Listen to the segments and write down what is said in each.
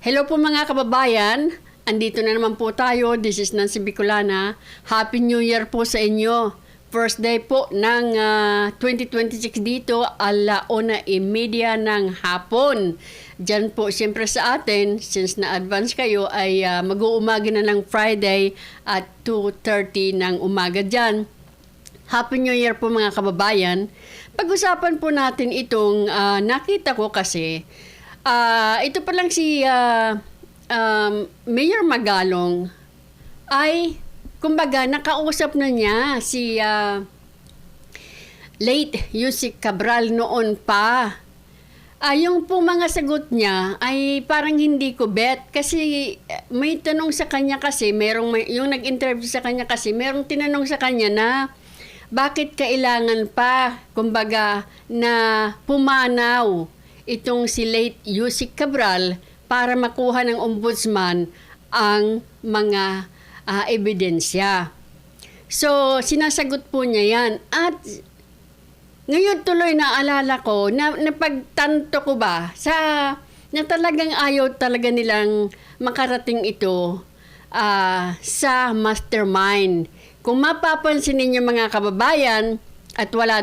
Hello po mga kababayan, andito na naman po tayo. This is Nancy Bicolana. Happy New Year po sa inyo. First day po ng 2026 dito, 1:30 ng hapon. Diyan po siyempre sa atin, since na-advance kayo, ay mag-uumaga na ng Friday at 2:30 ng umaga dyan. Happy New Year po mga kababayan. Pag-usapan po natin itong nakita ko kasi, ito pa lang si Mayor Magalong ay kumbaga nakausap na niya si late Yusek Cabral noon pa. Yung po mga sagot niya ay parang hindi ko bet kasi may tanong sa kanya kasi yung nag-interview sa kanya kasi merong tinanong sa kanya na bakit kailangan pa kumbaga na pumanaw itong si late Yusek Cabral para makuha ng ombudsman ang mga ebidensya. So, sinasagot po niya yan. At ngayon tuloy naalala ko, napagtanto ko ba na talagang ayaw talaga nilang makarating ito sa mastermind. Kung mapapansin ninyo mga kababayan, at wala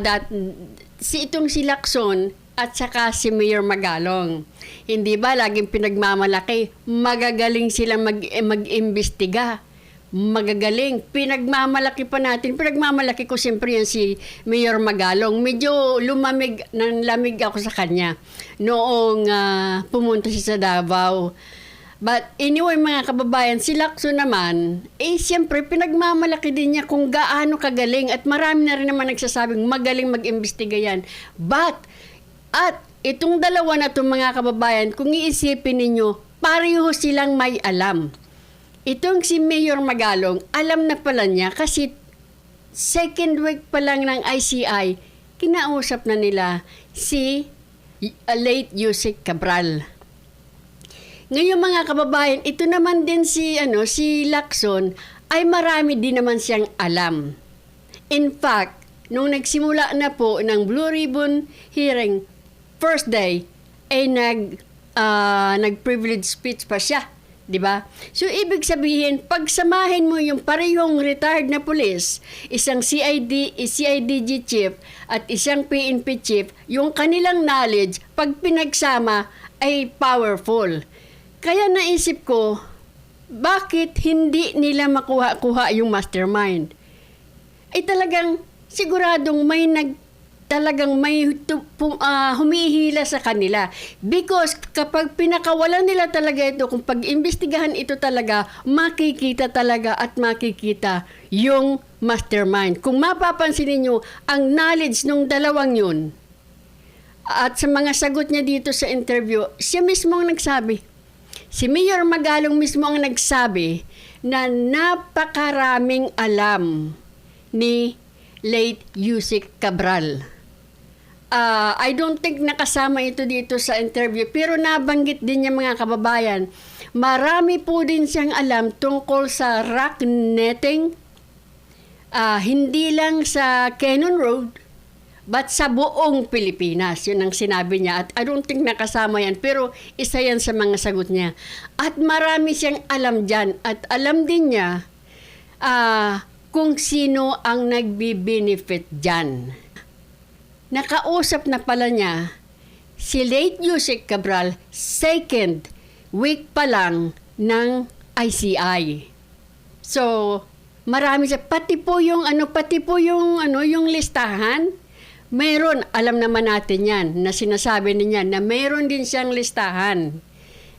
itong si Lacson, at saka si Mayor Magalong. Hindi ba laging pinagmamalaki, magagaling silang mag-imbestiga. Magagaling. Pinagmamalaki pa natin. Pinagmamalaki ko siyempre yan si Mayor Magalong. Medyo lamig ako sa kanya noong pumunta siya sa Davao. But anyway mga kababayan, si Lacson naman, siyempre pinagmamalaki din niya kung gaano kagaling at marami na rin naman nagsasabing magaling mag-imbestiga yan. At itong dalawa na itong mga kababayan, kung iisipin ninyo, pareho silang may alam. Itong si Mayor Magalong, alam na pala niya kasi second week pa lang ng ICI, kinausap na nila si late Yusek Cabral. Ngayon mga kababayan, ito naman din si Lacson ay marami din naman siyang alam. In fact, nung nagsimula na po ng Blue Ribbon hearing, first day, ay nag-privilege speech pa siya. Diba? So, ibig sabihin, pagsamahin mo yung parehong retired na pulis, isang CIDG chief at isang PNP chief, yung kanilang knowledge, pag pinagsama, ay powerful. Kaya naisip ko, bakit hindi nila makuha-kuha yung mastermind? Ay talagang siguradong talagang may humihila sa kanila. Because kapag pinakawalan nila talaga ito, kung pag-imbestigahan ito talaga, makikita talaga at makikita yung mastermind. Kung mapapansin niyo ang knowledge ng dalawang yun, at sa mga sagot niya dito sa interview, siya mismo ang nagsabi. Si Mayor Magalong mismo ang nagsabi na napakaraming alam ni late Yusek Cabral. I don't think nakasama ito dito sa interview, pero nabanggit din niya mga kababayan. Marami po din siyang alam tungkol sa rock netting, hindi lang sa Cannon Road, but sa buong Pilipinas. Yun ang sinabi niya. At I don't think nakasama yan, pero isa yan sa mga sagot niya. At marami siyang alam dyan. At alam din niya kung sino ang nagbi-benefit dyan. Nakausap na pala niya si late Yusek Cabral second week pa lang ng ICI. So, marami siya. Pati po yung yung listahan. Meron, alam naman natin yan, na sinasabi niya na meron din siyang listahan.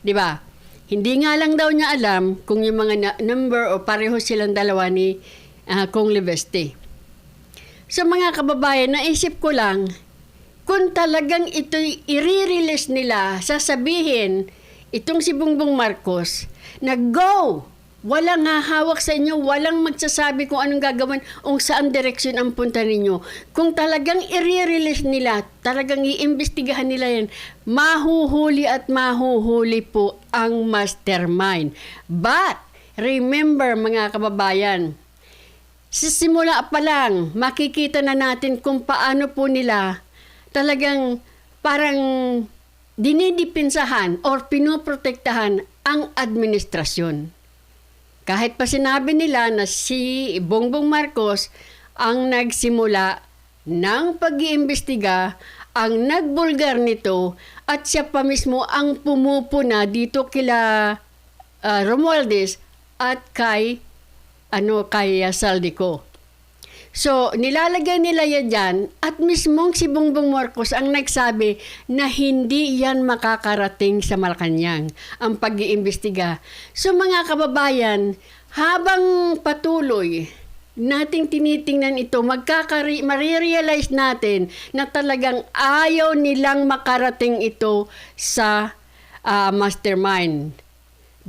Di ba? Hindi nga lang daw niya alam kung yung mga number o pareho silang dalawa ni Kong Libeste. So mga kababayan, naisip ko lang, kung talagang ito i-release nila, sasabihin, itong si Bongbong Marcos, na go! Walang hahawak sa inyo, walang magsasabi kung anong gagawin o saan direksyon ang punta ninyo. Kung talagang i-release nila, talagang iimbestigahan nila yan, mahuhuli at mahuhuli po ang mastermind. But, remember mga kababayan, sa simula pa lang, makikita na natin kung paano po nila talagang parang dinidipinsahan or pinoprotektahan ang administrasyon. Kahit pa sinabi nila na si Bongbong Marcos ang nagsimula ng pag-iimbestiga, ang nagbulgar nito, at siya pa mismo ang pumupuna dito kila Romualdez at kay Saldico. So, nilalagay nila yan dyan at mismong si Bongbong Marcos ang nagsabi na hindi yan makakarating sa Malacanang, ang pag-iimbestiga. So, mga kababayan, habang patuloy nating tinitingnan ito, marirealize natin na talagang ayaw nilang makarating ito sa mastermind.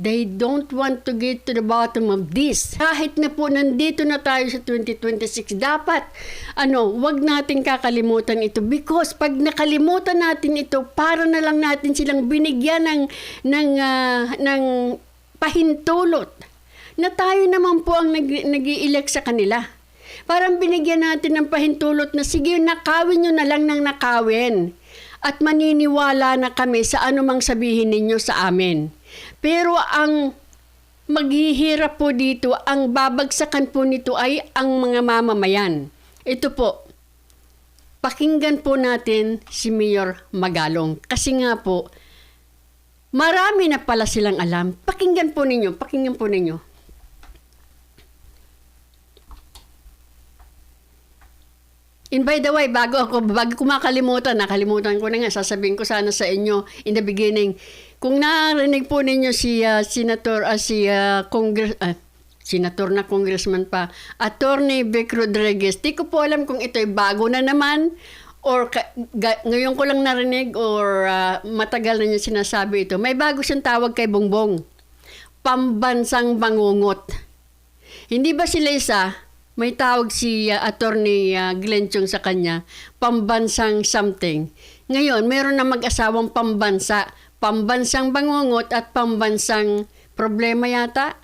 They don't want to get to the bottom of this. Kahit na po nandito na tayo sa 2026, dapat wag nating kakalimutan ito, because pag nakalimutan natin ito, para na lang natin silang binigyan ng pahintulot na tayo naman po ang nag-i-elect sa kanila. Parang binigyan natin ng pahintulot na sige, nakawin nyo na lang ng nakawin at maniniwala na kami sa anumang sabihin ninyo sa amin. Pero ang maghihirap po dito, ang babagsakan po nito ay ang mga mamamayan. Ito po, pakinggan po natin si Mayor Magalong. Kasi nga po, marami na pala silang alam. Pakinggan po ninyo. And by the way, bago ko nakalimutan ko na nga, sasabihin ko sana sa inyo in the beginning, kung narinig po ninyo si Senator na congressman pa, Attorney Vic Rodriguez, di ko po alam kung ito ay bago na naman or ngayon ko lang narinig or matagal na niya sinasabi ito. May bago siyang tawag kay Bongbong, pambansang bangungot. Hindi ba sila isa? May tawag si Attorney Glenn Chong sa kanya, pambansang something. Ngayon, meron na mag-asawang pambansang bangungot at pambansang problema yata.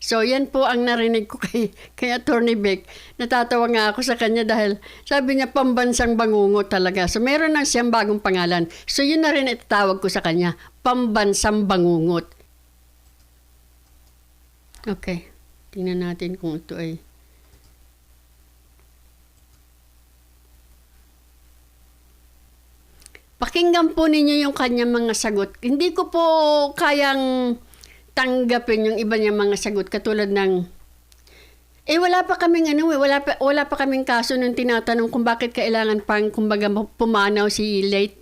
So, yan po ang narinig ko kay Attorney Beck. Natatawa nga ako sa kanya dahil sabi niya pambansang bangungot talaga. So, meron na siyang bagong pangalan. So, yun na rin itatawag ko sa kanya, pambansang bangungot. Okay, tingnan natin kung ito ay... Pakinggan po ninyo yung kanyang mga sagot. Hindi ko po kayang tanggapin yung iba niyang mga sagot katulad ng wala pa kaming kaso nung tinatanong kung bakit kailangan pang pumanaw si late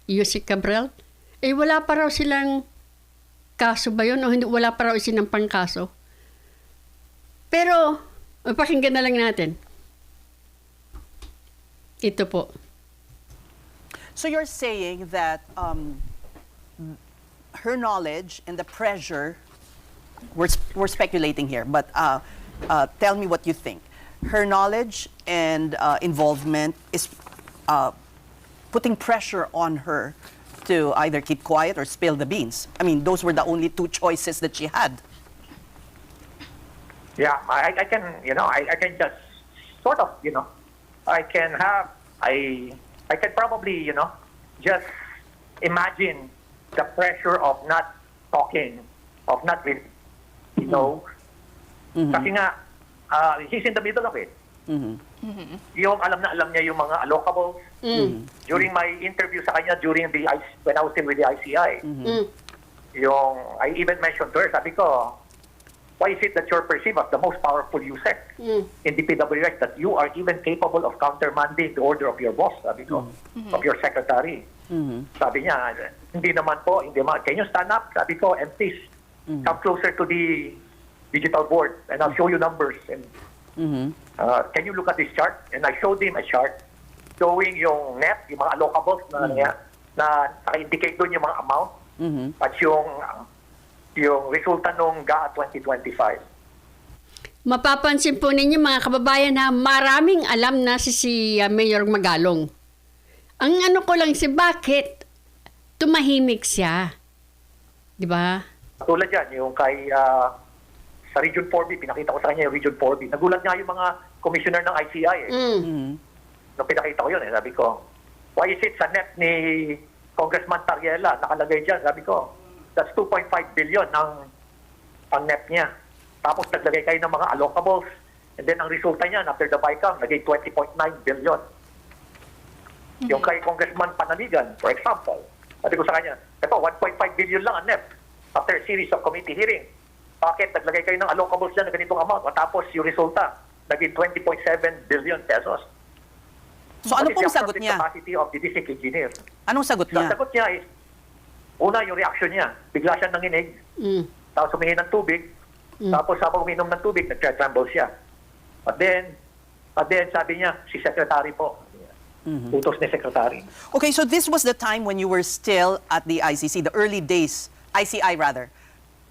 Yusek Cabral. Wala pa raw silang kaso ba yun o hindi, wala pa raw sinampang kaso. Pero pakinggan na lang natin. Ito po. So you're saying that her knowledge and the pressure, we're speculating here, but tell me what you think. Her knowledge and involvement is putting pressure on her to either keep quiet or spill the beans. I mean, those were the only two choices that she had. Yeah, I can just sort of, I can probably, just imagine the pressure of not talking, of not really, Kasi nga, he's in the middle of it. Yung alam niya yung mga allocables. During my interview sa kanya, when I was still with the ICI, I even mentioned to her, sabi ko, why is it that you're perceived as the most powerful USEC in the PWX, that you are even capable of countermanding the order of your boss, sabi ko, of your secretary? Sabi niya, hindi naman. Can you stand up? Sabi ko, and please, come closer to the digital board and I'll show you numbers. And can you look at this chart? And I showed him a chart showing yung net, yung mga allocables na naka-indicate doon yung mga amount, at yung resulta nung GA 2025. Mapapansin po ninyo mga kababayan na maraming alam na si Mayor Magalong. Ang ko lang bakit tumahimik siya. Di ba? Tulad yan, yung kay sa Region 4B, pinakita ko sa kanya yung Region 4B. Nagulat nga yung mga commissioner ng ICI. Nung pinakita ko yun, sabi ko, why is it sa net ni Congressman Tariela, nakalagay dyan, sabi ko, that's 2.5 billion ang NEP niya. Tapos naglagay kayo ng mga allocables. And then ang resulta niyan, after the BICAM, naging 20.9 billion. Yung kay Congressman Panaligan, for example, sabi ko sa kanya, ito, 1.5 billion lang ang NEP after a series of committee hearing. Bakit? Naglagay kayo ng allocables dyan na ganitong amount. Tapos yung resulta, naging 20.7 billion pesos. So ano What is pong the sagot appropriate niya? capacity of the district engineer? Anong sagot So, ang niya? sagot niya is, una, yung reaction niya. Bigla siya nanginig, tapos humingi ng tubig, tapos habang uminom ng tubig, nag-tremble siya. But then, sabi niya, si Secretary po. Utos ni Secretary. Okay, so this was the time when you were still at the ICC, the early days, ICI rather,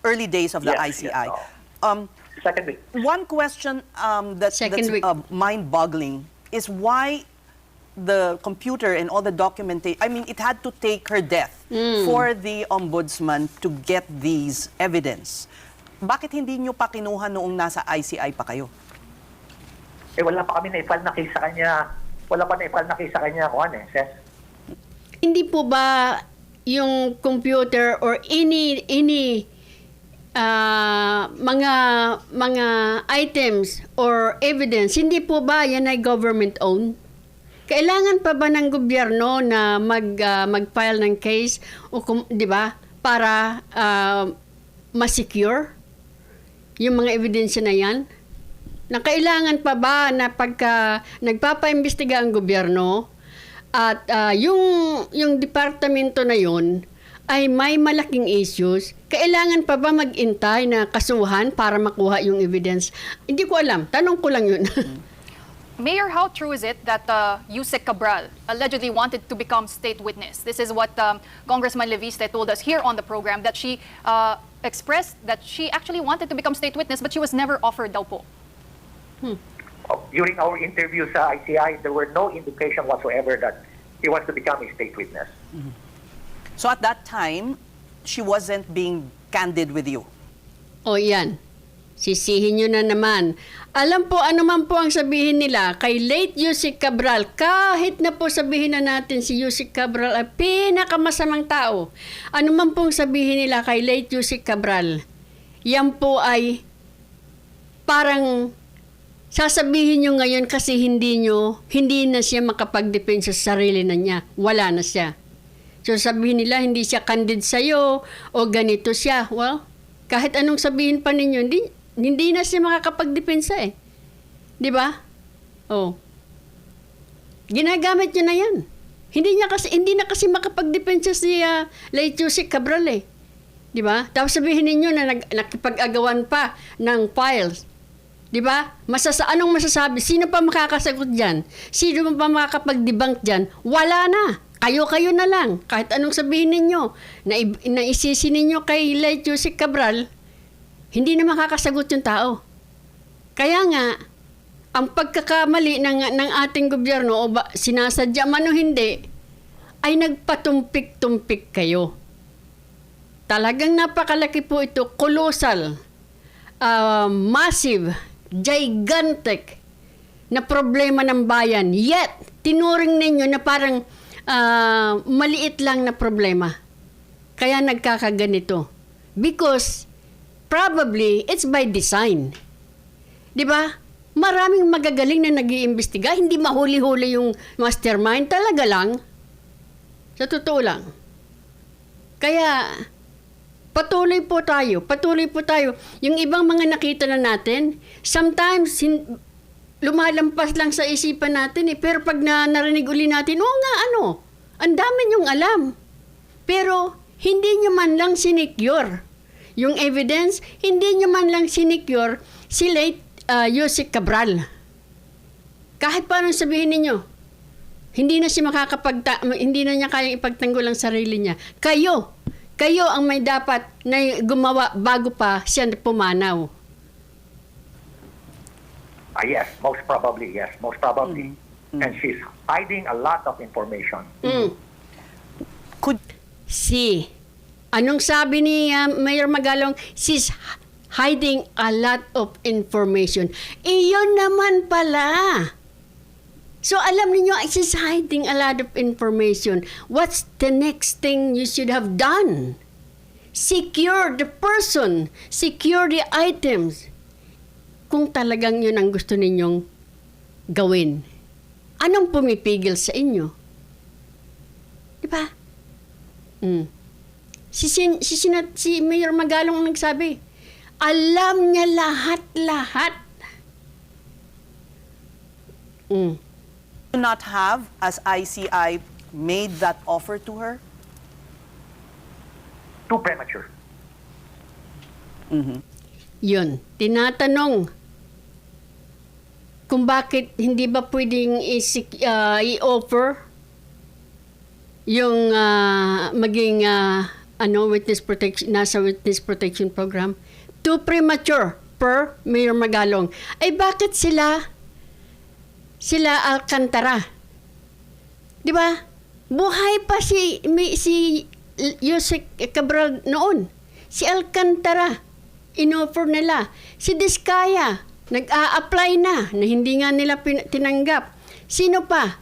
early days of the Yes, ICI. yes, Second week. One question that's Second week. mind-boggling is why the computer and all the documentation, I mean, it had to take her death for the ombudsman to get these evidence. Bakit hindi nyo pa kinuha noong nasa ICI pa kayo? Wala pa kami na-file na case sa kanya. Wala pa na-file na case sa kanya, Ses. Hindi po ba yung computer or any mga items or evidence, hindi po ba yan ay government owned? Kailangan pa ba ng gobyerno na mag-file ng case o 'di ba para ma-secure yung mga ebidensya na yan? Na kailangan pa ba na pagka nagpapaimbestiga ang gobyerno at yung departamento na yun ay may malaking issues, kailangan pa ba mag-intay na kasuhan para makuha yung evidence? Hindi ko alam. Tanong ko lang yun. Mayor, how true is it that Yusek Cabral allegedly wanted to become state witness? This is what Congressman Leviste told us here on the program, that she expressed that she actually wanted to become state witness but she was never offered daw po. During our interview sa ICI, there were no indication whatsoever that he wants to become a state witness. So at that time, she wasn't being candid with you. O yan. Sisihin nyo na naman. Alam po, ano man po ang sabihin nila kay late Yusek Cabral, kahit na po sabihin na natin si Yusek Cabral ay pinakamasamang tao. Ano man pong sabihin nila kay late Yusek Cabral, yan po ay parang sasabihin nyo ngayon kasi hindi na siya makapag-depensa sa sarili na niya. Wala na siya. So sabihin nila, hindi siya candid sa'yo o ganito siya. Well, kahit anong sabihin pa ninyo, hindi na siya makakapag-depensa eh. Di ba? Oh. Ginagamit niya na yan. Hindi na kasi makapag-depensa si late Yusek Cabral eh. Di ba? Tapos sabihin ninyo na nakipag-agawan pa ng files. Di ba? Anong masasabi? Sino pa makakasagot dyan? Sino pa makakapag-debunk dyan? Wala na. Kayo-kayo na lang. Kahit anong sabihin ninyo, na isisi ninyo kay late Yusek Cabral, hindi na makakasagot yung tao. Kaya nga, ang pagkakamali ng ating gobyerno, o sinasadya man o hindi, ay nagpatumpik-tumpik kayo. Talagang napakalaki po ito, colossal, massive, gigantic na problema ng bayan. Yet, tinuring ninyo na parang maliit lang na problema. Kaya nagkakaganito. Because, probably, it's by design. Di ba? Maraming magagaling na nag-iimbestiga, hindi mahuli-huli yung mastermind, talaga lang. Sa totoo lang. Kaya, patuloy po tayo. Yung ibang mga nakita na natin, sometimes, lumalampas lang sa isipan natin eh. Pero pag narinig uli natin, oo nga, ang dami niyong alam. Pero, hindi niyo man lang sinecure. Yung evidence, hindi niyo man lang sinecure si late Yusek Cabral. Kahit paano sabihin ninyo, hindi na niya kayang ipagtanggol ang sarili niya. Kayo ang may dapat na gumawa bago pa siya pumanaw. Yes, most probably. And she's hiding a lot of information. Anong sabi ni Mayor Magalong? She's hiding a lot of information. Iyon naman pala. So alam niyo, she's hiding a lot of information. What's the next thing you should have done? Secure the person. Secure the items. Kung talagang yun ang gusto ninyong gawin. Anong pumipigil sa inyo? Di ba? Si Mayor Magalong ang nagsabi, alam niya lahat-lahat. Do not have, as ICI, made that offer to her? Too premature. Yun, tinatanong kung bakit hindi ba pwedeng i-offer yung maging witness protection, nasa witness protection program. Too premature per Mayor Magalong. Ay bakit sila Alcantara? Di ba? Buhay pa si Yusek Cabral noon. Si Alcantara, inoffer nila. Si Diskaya, nag-a-apply na hindi nga nila tinanggap. Sino pa?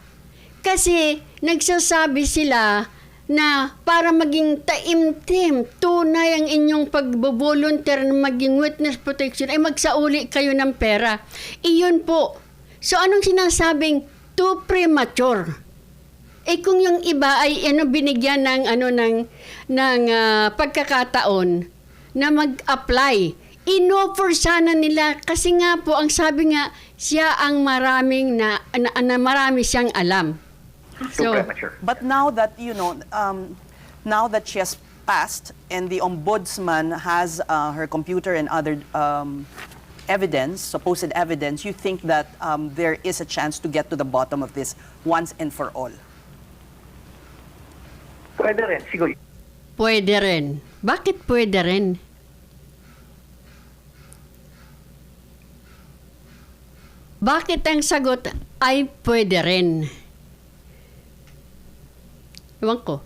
Kasi nagsasabi sila na para maging taimtim, tunay ang inyong pagbo-volunteer na maging witness protection, ay magsauli kayo ng pera. Iyon po. So anong sinasabing too premature? Eh kung yung iba ay binigyan ng pagkakataon na mag-apply, inoffer sana nila kasi nga po ang sabi nga siya ang marami siyang alam. Too premature. But now that, now that she has passed and the ombudsman has her computer and other evidence, supposed evidence, you think that there is a chance to get to the bottom of this once and for all? Pwede rin, siguro. Pwede rin. Bakit pwede rin? Bakit ang sagot ay pwede rin? Ewan ko.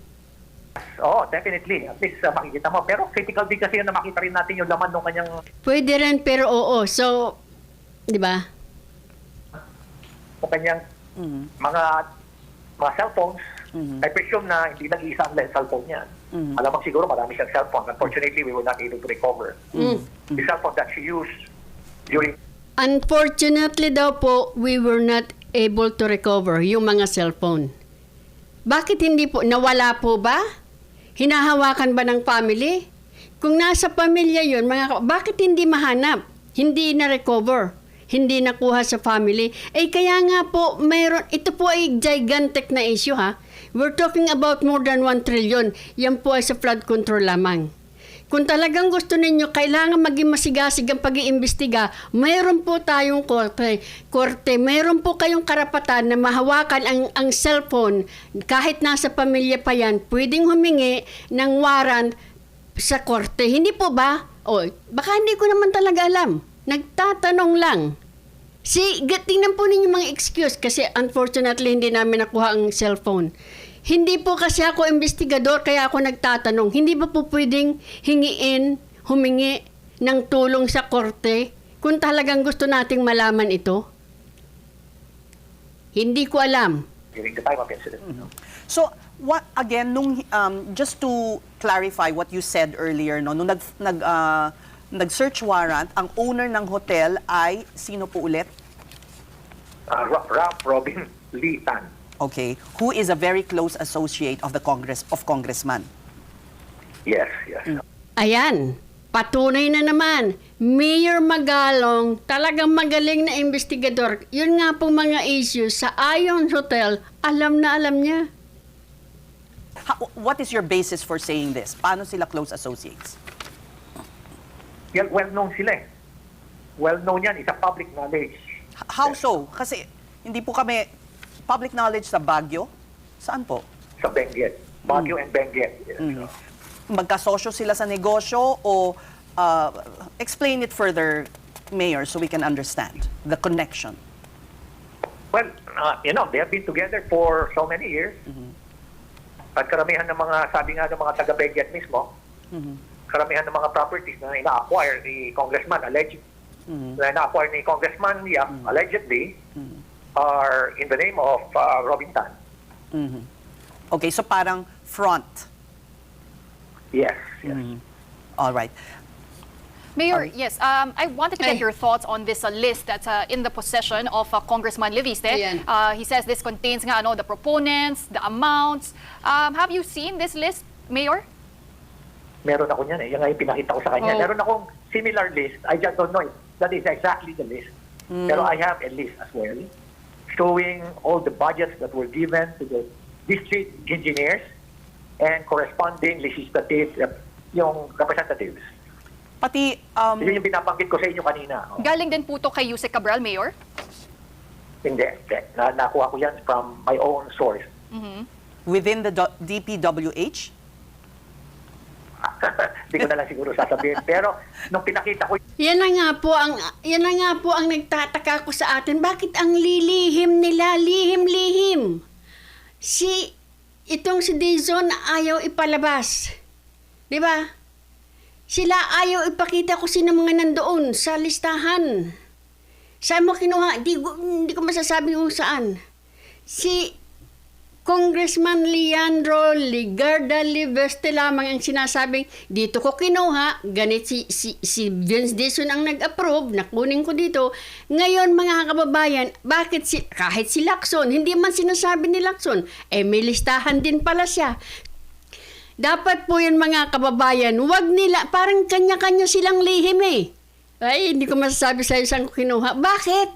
Oo, definitely. At least makikita mo. Pero critical din kasi yun na makita rin natin yung laman ng kanyang Pwede rin pero oo. So, di ba? mga cellphones. I presume na hindi nag-iisa ang cellphone niya. Alam mo siguro marami siyang cellphone. Unfortunately, we were not able to recover the cellphone that she used during. Unfortunately daw po, we were not able to recover yung mga cellphone. Bakit hindi po? Nawala po ba? Hinahawakan ba ng family? Kung nasa pamilya yun, bakit hindi mahanap? Hindi na-recover? Hindi nakuha sa family? Eh kaya nga po, ito po ay gigantic na issue ha. We're talking about more than 1 trillion. Yan po ay sa flood control lamang. Kung talagang gusto ninyo, kailangan maging masigasig ang pag-iimbestiga, mayroon po tayong korte. Mayroon po kayong karapatan na mahawakan ang cellphone. Kahit nasa pamilya pa yan, pwedeng humingi ng warrant sa korte. Hindi po ba? O, baka hindi ko naman talaga alam. Nagtatanong lang. Tingnan po ninyo mga excuse kasi unfortunately hindi namin nakuha ang cellphone. Hindi po kasi ako investigador kaya ako nagtatanong. Hindi ba po pwedeng humingi ng tulong sa korte kung talagang gusto nating malaman ito? Hindi ko alam. During the time of incident. So, what again, just to clarify what you said earlier, nung nag-search warrant, ang owner ng hotel ay sino po ulit? Robin Lee Tan. Okay, who is a very close associate of the congressman. Yes. Ayan, patunay na naman. Mayor Magalong, talagang magaling na investigador. Yun nga pong mga issues sa Ion Hotel, alam na alam niya. What is your basis for saying this? Paano sila close associates? Well-known sila eh. Well-known yan. It's a public knowledge. How so? Kasi hindi po kami public knowledge sa Baguio. Saan po? Sa Benguet. Baguio and Benguet. Yes. Magkasosyo sila sa negosyo o explain it further, Mayor, so we can understand the connection. Well, they have been together for so many years. At karamihan ng mga, sabi nga ng mga taga-Benguet mismo, karamihan ng mga properties na ina-acquire ni Congressman, allegedly, na ina-acquire ni Congressman Yap, allegedly, are in the name of Robin Tan. Okay, so parang front. Yes, yes. All right. Mayor, yes, I wanted to get Ay. your thoughts on this list that's in the possession of Congressman Leviste. Ayan. He says this contains nga, the proponents, the amounts. Have you seen this list, Mayor? Meron ako niyan eh. Yan nga yung pinakita ko sa kanya. Oh. Meron akong similar list. I just don't know if that is exactly the list. Pero I have a list as well showing all the budgets that were given to the district engineers and corresponding legislative, yung representatives. Pati, Yun yung binabanggit ko sa inyo kanina. Oh. Galing din po to kay Yusek Cabral, Mayor? Hindi. Nakuha ko yan from my own source. within the DPWH? Hindi ko na lang siguro sasabihin. Pero nung pinakita ko Yan na nga po ang nagtataka ko sa atin. Bakit ang lilihim nila, lihim-lihim? Itong si Dizon ayaw ipalabas. 'Di ba? Sila ayaw ipakita kung sino mga nandoon sa listahan. Saan mo kinuha? Hindi ko masasabi kung saan. Si Congressman Leandro Ligarda Liveste lamang ang sinasabing, dito ko kinuha, ganit si Vince Dizon ang nag-approve, nakunin ko dito. Ngayon mga kababayan, bakit kahit si Lacson, hindi man sinasabi ni Lacson, may listahan din pala siya. Dapat po yan mga kababayan, wag nila, parang kanya-kanya silang lihim eh. Ay, hindi ko masasabi sa isang ko kinuha. Bakit?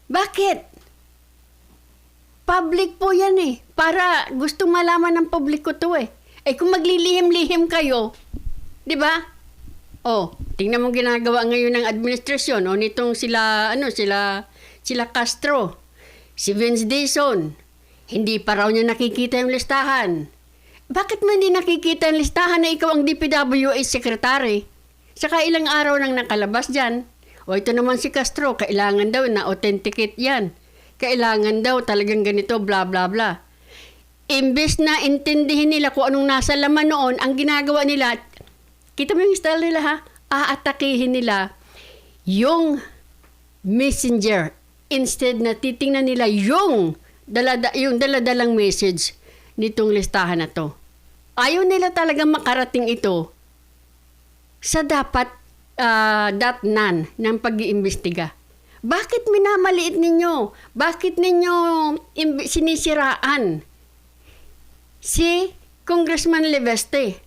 Bakit? Public po yan eh. Para gusto malaman ng publiko to eh. Kung maglilihim-lihim kayo, di ba? Tingnan mo ginagawa ngayon ng administrasyon nitong sila Castro, si Vince Dizon. Hindi pa raw niya nakikita yung listahan. Bakit mo hindi nakikita yung listahan na ikaw ang DPWH secretary? Saka ilang araw nang nakalabas dyan. Ito naman si Castro, kailangan daw na authenticate yan. Kailangan daw talagang ganito, bla bla bla. Imbes na intindihin nila kung anong nasa laman noon, ang ginagawa nila, kita mo yung style nila ha, aatakihin nila yung messenger. Instead na titingnan nila yung daladalang message nitong listahan na to. Ayaw nila talagang makarating ito sa dapat datnan ng pag-iimbestiga. Bakit minamaliit ninyo? Bakit ninyo sinisiraan si Congressman Liveste?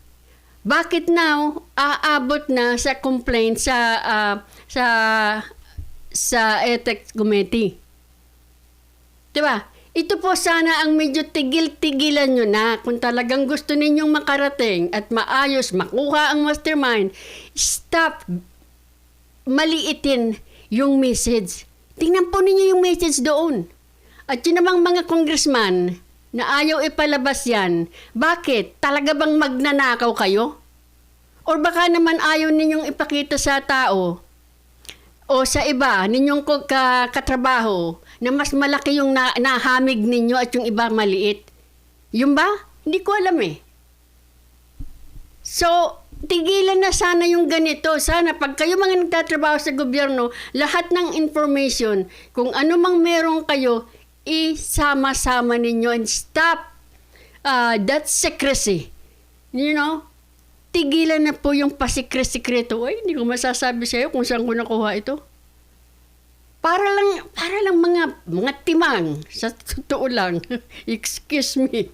Bakit now aabot na sa complaint sa Ethics Committee? 'Di ba? Ito po sana ang medyo tigil-tigilan nyo na kung talagang gusto ninyong makarating at maayos makuha ang mastermind. Stop maliitin yung message. Tingnan po ninyo yung message doon. At yun namang mga congressman na ayaw ipalabas yan, bakit? Talaga bang magnanakaw kayo? Or baka naman ayaw ninyong ipakita sa tao o sa iba, ninyong katrabaho, na mas malaki yung nahamig ninyo at yung iba maliit. Yung ba? Hindi ko alam eh. So, tigilan na sana yung ganito. Sana pag kayo mga nagtatrabaho sa gobyerno, lahat ng information, kung ano mang meron kayo, isama-sama ninyo and stop that secrecy. You know? Tigilan na po yung pasikre-sikreto. Hindi ko masasabi sa'yo kung saan ko nakuha ito. Para lang mga timang. Sa totoo lang. Excuse me.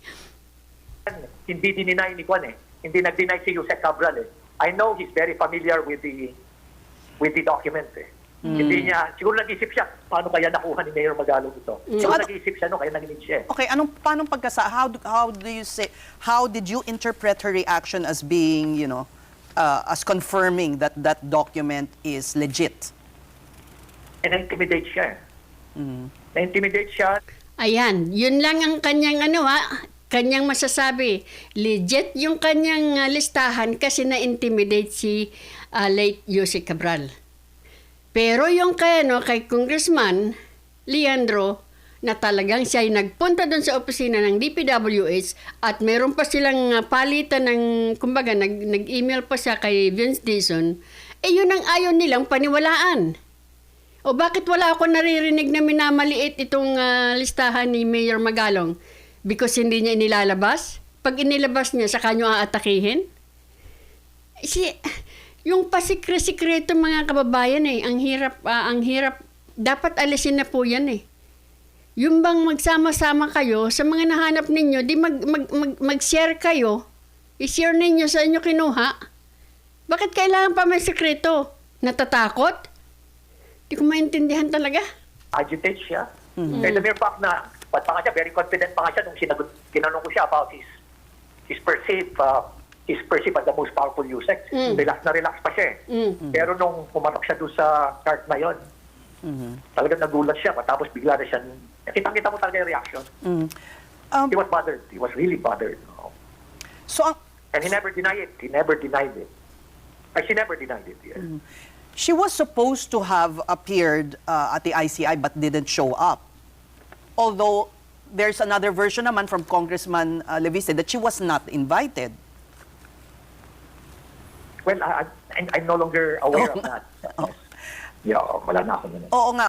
hindi dininay ni Juan eh. Hindi nag-deny si Yusek Cabral eh. I know he's very familiar with the documents eh. Hindi niya, siguro nag-isip siya, paano kaya nakuha ni Mayor Magalong ito? Siguro nag-isip siya, kaya nanginig siya eh. Okay, paano how did you interpret her reaction as being, as confirming that that document is legit? Na-intimidate siya eh. Na-intimidate siya. Ayan, yun lang ang kanyang kanyang masasabi. Legit yung kanyang listahan kasi na-intimidate si late Yusek Cabral. Pero yung kay Congressman Leandro, na talagang siya ay nagpunta doon sa opisina ng DPWH at meron pa silang palitan ng, kumbaga, nag-email pa siya kay Vince Dizon, yun ang ayaw nilang paniwalaan. O bakit wala ako naririnig na minamaliit itong listahan ni Mayor Magalong? Because hindi niya inilalabas? Pag inilabas niya, saka niyo aatakihin? Yung pasikre-sikreto mga kababayan ang hirap, dapat alisin na po yan eh. Yung bang magsama-sama kayo sa mga nahanap ninyo, di mag-share kayo, i-share ninyo sa inyo kinuha. Bakit kailangan pa may sikreto? Natatakot? Di ko maintindihan talaga. Agitate siya. And the mere fact na, pa nga siya, very confident pa nga siya nung kinanong ko siya about his perceived as the most powerful USEC. Relax na relax pa siya eh. Pero nung pumatok siya doon sa chart na yon, talagang nagulat siya. Tapos bigla na siya, kitang-kita mo talaga yung reaction. He was bothered. He was really bothered. So, And he never denied it. He never denied it. She never denied it. Yes. she was supposed to have appeared at the ICI but didn't show up. Although there's another version naman from Congressman Leviste that she was not invited. Well, I'm no longer aware of that. Yeah, wala na ako nun. Oo nga.